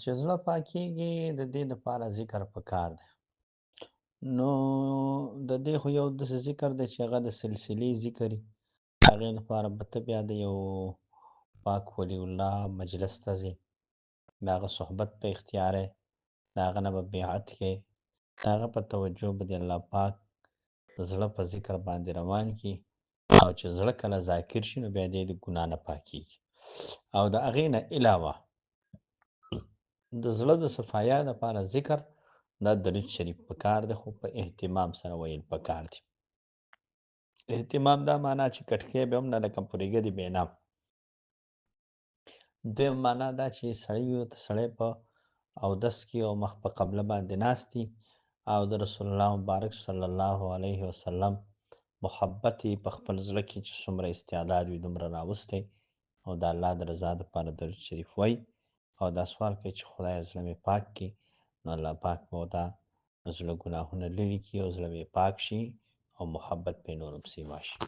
چې زړه پاکېږي د دې دپاره ذکر پکار دی. نو د دې خو یو داسې ذکر دی چې هغه د سلسلې ذکر وي. هغې لپاره به ته بیا د یو پاک ولی الله مجلس ته ځې، د هغه صحبت په اختیاروې، د هغه نه به بیعت کوې، د هغه په توجه به د الله پاک د زړه په ذکر باندې روان کي، او چې زړه کله ذاکر شي نو بیا دی د ګناه نه پاکېږي. او د هغې نه علاوه د زړه د صفایا دپاره ذکر دا درود شریف پکار دی، خو په اهتمام سره ویل پکار دي. اهتمام دا معنا چې کټکۍ به هم نه لکه پرېږدي دې بې نام. دویم معنا دا چې سړی په اودس کې او مخ په قبله باندې ناست وي او د رسول الله مبارک صلی الله علیه وسلم محبت یې په خپل زړه کې چې څومره استعداد وي دومره راوستی، او د الله د رضا دپاره درود شریف وایي او دا سوال کوي چې خدایه زړه مې پاک کړي، نو الله پاک به دا زړه ګناهونه لرې کړي او زړه مې پاک شي او محبت پې نور هم سیوا شي.